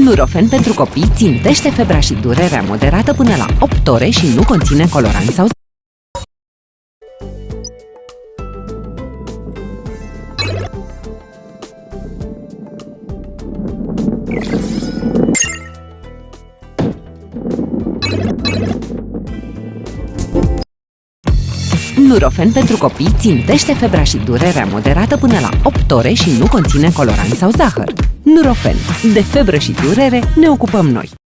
Nurofen pentru copii țintește febra și durerea moderată până la 8 ore și nu conține coloranți sau Nurofen pentru copii țintește febra și durerea moderată până la 8 ore și nu conține coloranți sau zahăr. Nurofen. De febră și durere ne ocupăm noi.